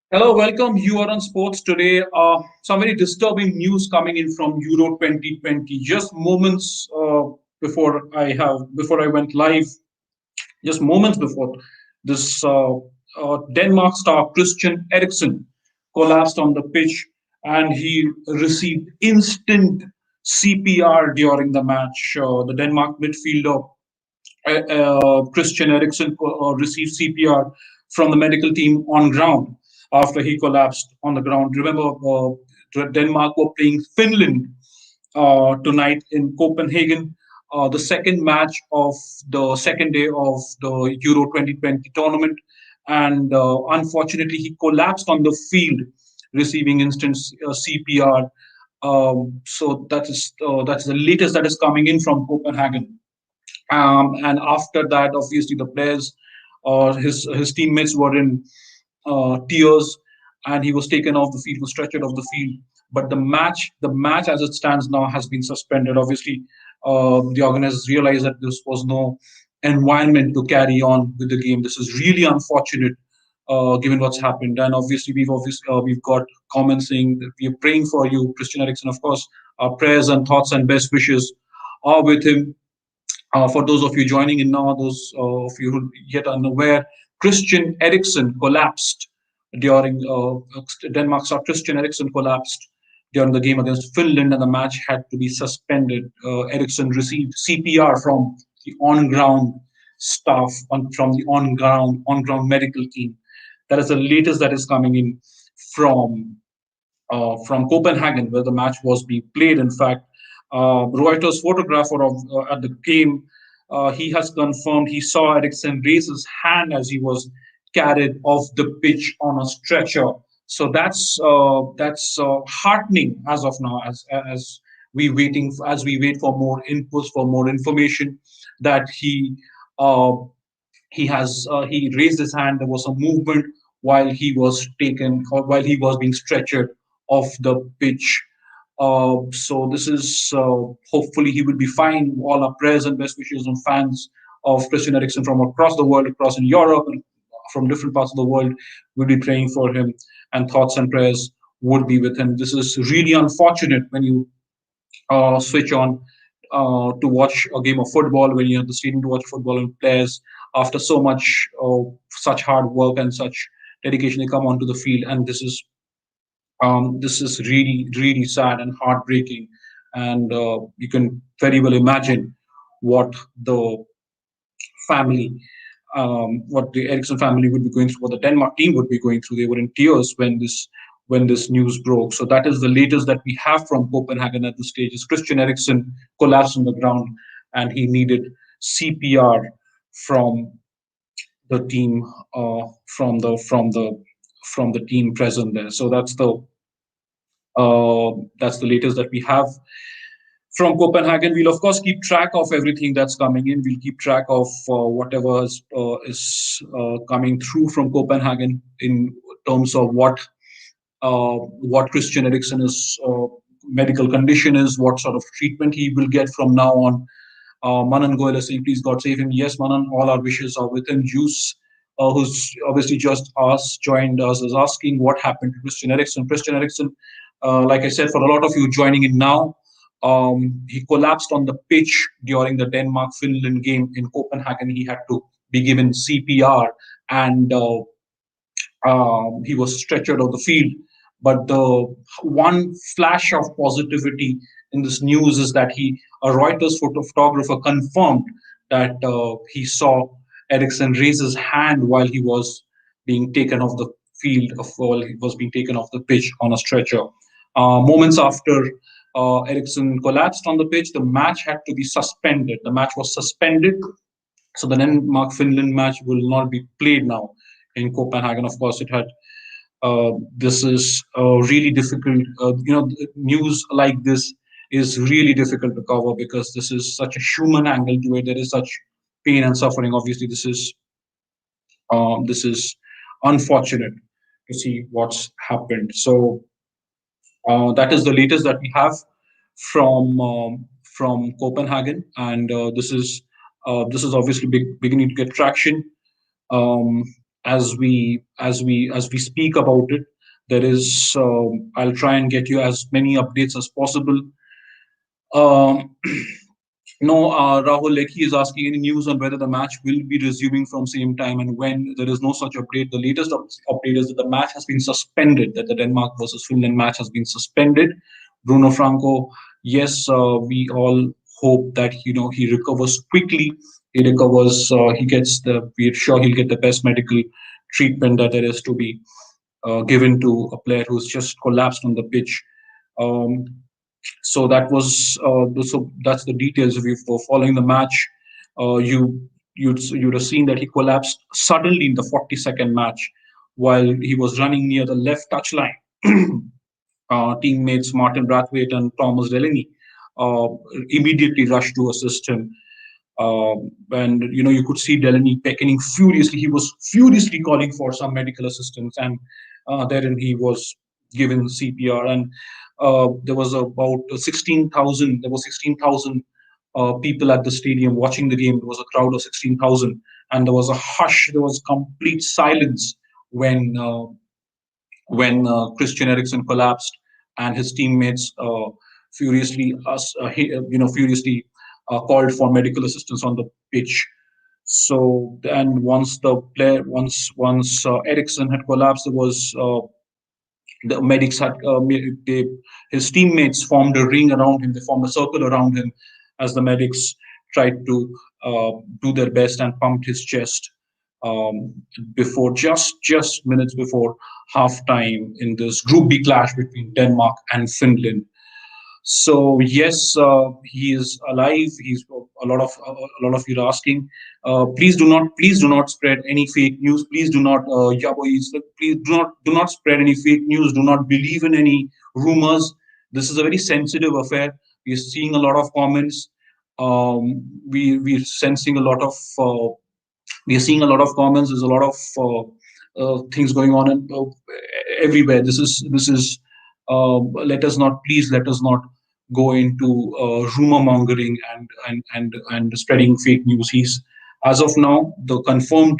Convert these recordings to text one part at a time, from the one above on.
Hello, welcome. You are on sports today. Some very disturbing news coming in from Euro 2020. Just moments before I went live, just moments before this, Denmark star Christian Eriksen collapsed on the pitch, and he received instant CPR during the match. The Denmark midfielder Christian Eriksen received CPR from the medical team on ground after he collapsed on the ground. Remember, Denmark were playing Finland tonight in Copenhagen, the second match of the second day of the Euro 2020 tournament. And unfortunately, he collapsed on the field, receiving instant CPR. So that's the latest that is coming in from Copenhagen. And after that, obviously, the players or his teammates were in tears, and he was taken off the field, was stretchered off the field. But the match as it stands now has been suspended. Obviously, the organizers realized that this was no environment to carry on with the game. This is really unfortunate, given what's happened. And obviously we've got comments saying that we are praying for you, Christian Eriksen. Of course, our prayers and thoughts and best wishes are with him. For those of you joining in now, those of you who yet unaware, Christian Eriksen collapsed during Denmark saw Christian Eriksen collapsed during the game against Finland, and the match had to be suspended. Eriksen received CPR from the on-ground staff, from the on-ground medical team. That is the latest that is coming in from from Copenhagen, where the match was being played. In fact, Reuters photographer at the game, he has confirmed he saw Eriksson raise his hand as he was carried off the pitch on a stretcher. So that's heartening as of now, as as we wait for more inputs, for more information, that uh, he raised his hand. There was a movement while he was taken, or while he was being stretchered off the pitch. So this is hopefully he will be fine. All our prayers and best wishes and fans of Christian Eriksen from across the world, across in Europe and from different parts of the world, will be praying for him, and thoughts and prayers would be with him. This is really unfortunate when you switch on to watch a game of football, when you're at the stadium to watch football, and players, after so much such hard work and such dedication, they come onto the field, and this is really really sad and heartbreaking. And you can very well imagine what the family what the Ericsson family would be going through, what the Denmark team would be going through. They were in tears when this news broke. So that is the latest that we have from Copenhagen at this stage. Is Christian Eriksen collapsed on the ground, and he needed CPR from the team, from the team present there. So that's the latest that we have from Copenhagen. We'll of course keep track of everything that's coming in. We'll keep track of whatever is coming through from Copenhagen in terms of what Christian Eriksen is medical condition is, what sort of treatment he will get from now on. Manan Goel is saying, please God save him. Yes, Manan, all our wishes are with him. Juice, who's obviously just joined us, is asking what happened to Christian Eriksen. Christian Eriksen, like I said, for a lot of you joining in now, he collapsed on the pitch during the Denmark Finland game in Copenhagen. He had to be given CPR, and he was stretchered off the field. But the one flash of positivity in this news is that a Reuters photographer confirmed that he saw Ericsson raise his hand while he was being taken off the while he was being taken off the pitch on a stretcher. Moments after Ericsson collapsed on the pitch, the match had to be suspended. The match was suspended, so the Denmark Finland match will not be played now in Copenhagen. Of course, it had this is really difficult. News like this is really difficult to cover because this is such a human angle to it. There is such pain and suffering. Obviously, this is unfortunate to see what's happened. So that is the latest that we have from Copenhagen, and this is obviously beginning to get traction. Um, as we speak about it. There is I'll try and get you as many updates as possible. Um, no, Rahul Lekhi is asking any news on whether the match will be resuming from same time and when. There is no such update. The latest update is that the match has been suspended. That the Denmark versus Finland match has been suspended. Bruno Franco, yes, we all hope that he recovers quickly. He recovers. He gets the. We're sure he'll get the best medical treatment that there is to be given to a player who's just collapsed on the pitch. Um, so that's the details. If you were following the match, you'd have seen that he collapsed suddenly in the 42nd match while he was running near the left touchline. Teammates Martin Brathwaite and Thomas Delaney uh, immediately rushed to assist him. And you could see Delaney beckoning furiously. He was furiously calling for some medical assistance, and therein he was given CPR. And there was about 16,000. There was 16,000 people at the stadium watching the game. There was a crowd of 16,000, and there was a hush. There was complete silence when Christian Eriksen collapsed, and his teammates furiously called for medical assistance on the pitch. So, and once Eriksen had collapsed, there was the medics had his teammates formed a ring around him. They formed a circle around him as the medics tried to do their best and pumped his chest um, before just minutes before halftime in this Group B clash between Denmark and Finland. So yes, he is alive. He's a lot of you are asking. Please do not spread any fake news. Please do not please do not spread any fake news. Do not believe in any rumors. This is a very sensitive affair. We're seeing a lot of comments. We're sensing a lot of we are seeing a lot of comments. There's a lot of things going on everywhere. This is let us not go into rumor mongering and spreading fake news. He's As of now, the confirmed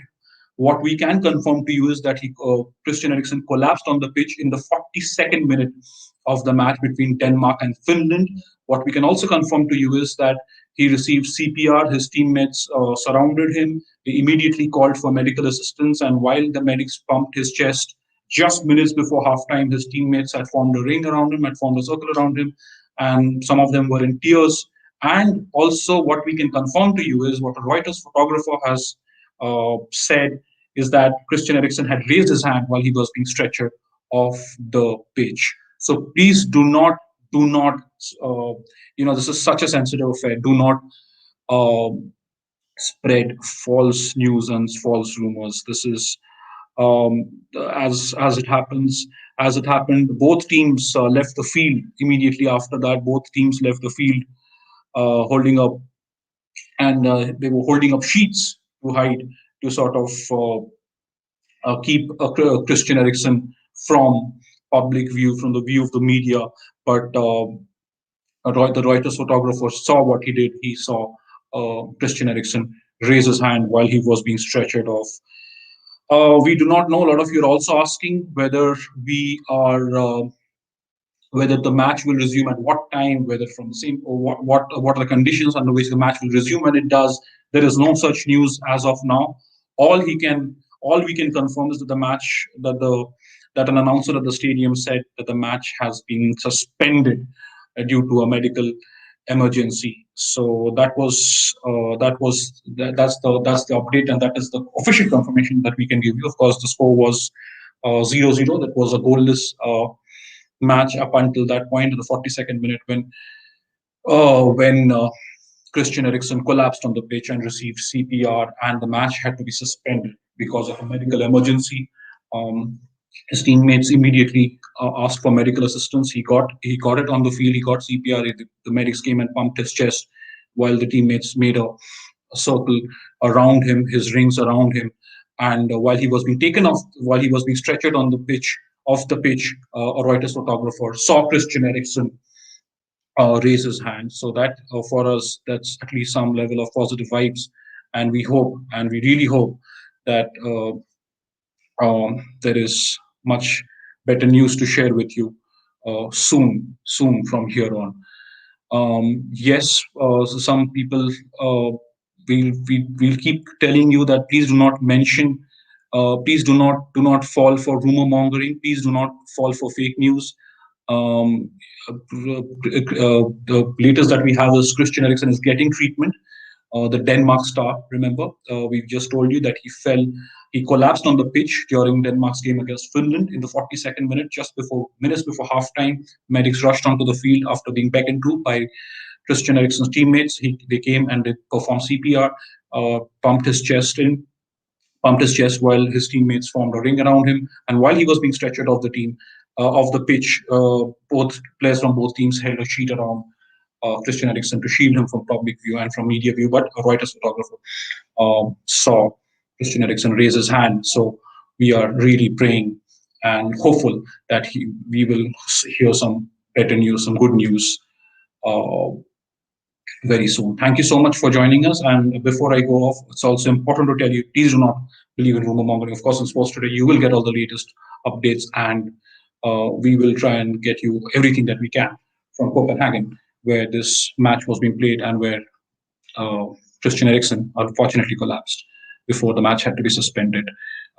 what we can confirm to you is that Christian Eriksen collapsed on the pitch in the 42nd minute of the match between Denmark and Finland. What we can also confirm to you is that he received CPR. His teammates surrounded him. They immediately called for medical assistance, and while the medics pumped his chest, just minutes before halftime, his teammates had formed a ring around him, had formed a circle around him, and some of them were in tears. And also, what we can confirm to you is what a Reuters photographer has said is that Christian Eriksen had raised his hand while he was being stretchered off the pitch. So please do not, this is such a sensitive affair. Do not um, spread false news and false rumors. This is um, as it happens, as it happened. Both teams left the field immediately after that. Both teams left the field holding up, and they were holding up sheets to hide, to sort of keep Christian Eriksen from public view, from the view of the media. But the Reuters photographer saw what he did. He saw Christian Eriksen raise his hand while he was being stretchered off. We do not know. A lot of you are also asking whether the match will resume at what time, whether from the same, or what are the conditions under which the match will resume when it does. There is no such news as of now. All we can confirm is that that an announcer at the stadium said that the match has been suspended due to a medical emergency. So that's the update, and that is the official confirmation that we can give you. Of course, the score was 0-0. That was a goalless match up until that point, in the 42nd minute, when Christian Eriksen collapsed on the pitch and received CPR, and the match had to be suspended because of a medical emergency. Um, his teammates immediately asked for medical assistance. He got it on the field. He got CPR. The medics came and pumped his chest, while the teammates made a circle around him, his rings around him, and while he was being stretchered on the pitch, off the pitch, a Reuters photographer saw Christian Eriksen raise his hand. So that for us, that's at least some level of positive vibes, and we really hope that There is much better news to share with you soon from here on. Yes, so some people will keep telling you that please do not mention, please do not fall for rumor mongering, please do not fall for fake news. Um, the latest that we have is Christian Eriksen is getting treatment, the Denmark star. Remember, we've just told you that he collapsed on the pitch during Denmark's game against Finland in the 42nd minute, just before minutes before halftime. Medics rushed onto the field after being beckoned to by Christian Eriksen's teammates. They came and they performed CPR, pumped his chest in, pumped his chest while his teammates formed a ring around him. And while he was being stretchered off the off the pitch, both players from both teams held a sheet around Christian Eriksen to shield him from public view and from media view. But a Reuters photographer saw Christian Eriksen raise his hand. So we are really praying and hopeful that we will hear some better news, some good news uh, very soon. Thank you so much for joining us. And before I go off, it's also important to tell you, please do not believe in rumor mongering. Of course, in Sports Today, you will get all the latest updates, and we will try and get you everything that we can from Copenhagen, where this match was being played and where uh, Christian Eriksen unfortunately collapsed before the match had to be suspended,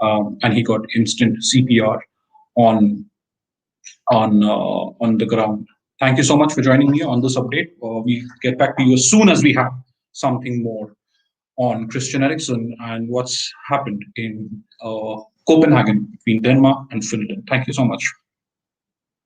and he got instant CPR on on the ground. Thank you so much for joining me on this update. We'll get back to you as soon as we have something more on Christian Eriksen and what's happened in Copenhagen between Denmark and Finland. Thank you so much.